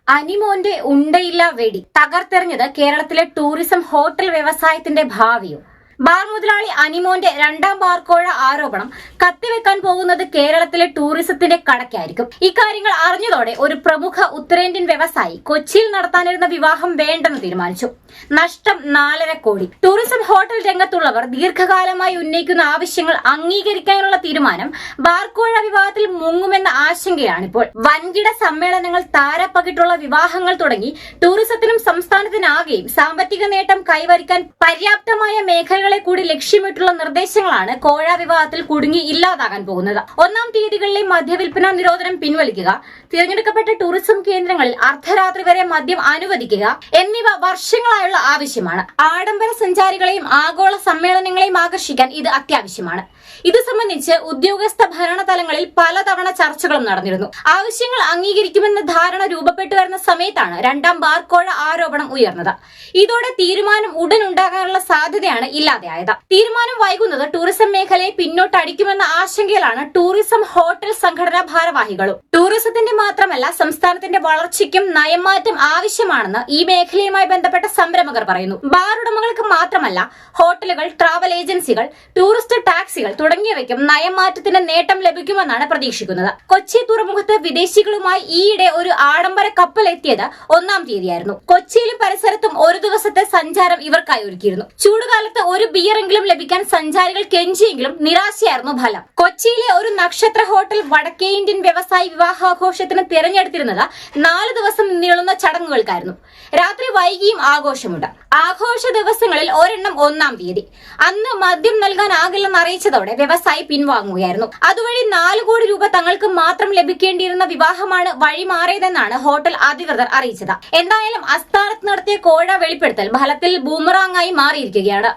അനിമോന്റെ ഉണ്ടയില്ല വെടി തകർത്തെറിഞ്ഞത് കേരളത്തിലെ tourism hotel വ്യവസായത്തിന്റെ ഭാവിയോ? ബാർ മുതലാളി അനിമോന്റെ രണ്ടാം ബാർക്കോഴ ആരോപണം കത്തിവെക്കാൻ പോകുന്നത് കേരളത്തിലെ ടൂറിസത്തിന്റെ കടക്കായിരിക്കും. ഇക്കാര്യങ്ങൾ അറിഞ്ഞതോടെ ഒരു പ്രമുഖ ഉത്തരേന്ത്യൻ വ്യവസായി കൊച്ചിയിൽ നടത്താനിരുന്ന വിവാഹം വേണ്ടെന്ന് തീരുമാനിച്ചു. നഷ്ടം 4.5 കോടി. ടൂറിസം ഹോട്ടൽ രംഗത്തുള്ളവർ ദീർഘകാലമായി ഉന്നയിക്കുന്ന ആവശ്യങ്ങൾ അംഗീകരിക്കാനുള്ള തീരുമാനം ബാർക്കോഴ വിവാഹത്തിൽ മുങ്ങുമെന്ന ആശങ്കയാണിപ്പോൾ. വൻകിട സമ്മേളനങ്ങൾ, താരപ്പകിട്ടുള്ള വിവാഹങ്ങൾ തുടങ്ങി ടൂറിസത്തിനും സംസ്ഥാനത്തിനാകെയും സാമ്പത്തിക നേട്ടം കൈവരിക്കാൻ പര്യാപ്തമായ മേഖലകളെ കൂടി ലക്ഷ്യമിട്ടുള്ള നിർദ്ദേശങ്ങളാണ് കോഴ വിവാഹത്തിൽ കുടുങ്ങി ഇല്ലാതാകാൻ പോകുന്നത്. 1-ാം തീയതികളിലെ മദ്യവിൽപ്പന നിരോധനം പിൻവലിക്കുക, തിരഞ്ഞെടുക്കപ്പെട്ട ടൂറിസം കേന്ദ്രങ്ങളിൽ അർദ്ധരാത്രി വരെ മദ്യം അനുവദിക്കുക എന്നിവ വർഷങ്ങളായുള്ള ആവശ്യമാണ്. ആഡംബര സഞ്ചാരികളെയും ആഗോള സമ്മേളനങ്ങളെയും ആകർഷിക്കാൻ ഇത് അത്യാവശ്യമാണ്. ഇത് സംബന്ധിച്ച് ഉദ്യോഗസ്ഥ ഭരണതലങ്ങളിൽ പലതവണ ചർച്ചകളും നടന്നിരുന്നു. ആവശ്യങ്ങൾ അംഗീകരിക്കുമെന്ന ധാരണ രൂപപ്പെട്ടു വരുന്ന സമയത്താണ് രണ്ടാം ബാർക്കോഴ ആരോപണം ഉയർന്നത്. ഇതോടെ തീരുമാനം ഉടൻ ഉണ്ടാകാനുള്ള സാധ്യതയാണ് ഇല്ലാതെയായത്. തീരുമാനം വൈകുന്നത് ടൂറിസം മേഖലയെ പിന്നോട്ടടിക്കുമെന്ന ആശങ്കയിലാണ് ടൂറിസം ഹോട്ടൽ സംഘടനാ ഭാരവാഹികളും. ടൂറിസത്തിന്റെ മാത്രമല്ല സംസ്ഥാനത്തിന്റെ വളർച്ചയ്ക്കും നയമാറ്റം ആവശ്യമാണെന്ന് ഈ മേഖലയുമായി ബന്ധപ്പെട്ട സംരംഭകർ പറയുന്നു. ബാർ ഉടമകൾക്ക് മാത്രമല്ല ഹോട്ടലുകൾ, ട്രാവൽ ഏജൻസികൾ, ടൂറിസ്റ്റ് ടാക്സികൾ തുടങ്ങിയവയ്ക്കും നയമാറ്റത്തിന് നേട്ടം ലഭിക്കുമെന്നാണ് പ്രതീക്ഷിക്കുന്നത്. കൊച്ചി തുറമുഖത്ത് വിദേശികളുമായി ഈയിടെ ഒരു ആഡംബര കപ്പൽ എത്തിയത് 1-ാം തീയതിയായിരുന്നു. കൊച്ചിയിലും പരിസരത്തും ഒരു ദിവസത്തെ സഞ്ചാരം ഇവർക്കായി ഒരുക്കിയിരുന്നു. ചൂടുകാലത്ത് ഒരു ബിയറെങ്കിലും ലഭിക്കാൻ സഞ്ചാരികൾ കെഞ്ചിയെങ്കിലും നിരാശയായിരുന്നു ഫലം. കൊച്ചിയിലെ ഒരു നക്ഷത്ര ഹോട്ടൽ വടക്കേ ഇന്ത്യൻ വ്യവസായി വിവാഹാഘോഷത്തിന് തിരഞ്ഞെടുത്തിരുന്നത് 4 ദിവസം നീളുന്ന ചടങ്ങുകൾക്കായിരുന്നു. രാത്രി വൈകിയും ആഘോഷമുണ്ട്. ആഘോഷ ദിവസങ്ങളിൽ ഒരെണ്ണം 1-ാം തീയതി. അന്ന് മദ്യം നൽകാനാകില്ലെന്ന് അറിയിച്ചതോടെ വ്യവസായി പിൻവാങ്ങുകയായിരുന്നു. അതുവഴി 4 കോടി രൂപ തങ്ങൾക്ക് മാത്രം ലഭിക്കേണ്ടിയിരുന്ന വിവാഹമാണ് വഴിമാറിയതെന്നാണ് ഹോട്ടൽ അധികൃതർ അറിയിച്ചത്. എന്തായാലും അസ്ഥാനത്ത് നടത്തിയ കോഴ വെളിപ്പെടുത്തൽ ഫലത്തിൽ ബൂമറാങ്ങായി മാറിയിരിക്കുകയാണ്.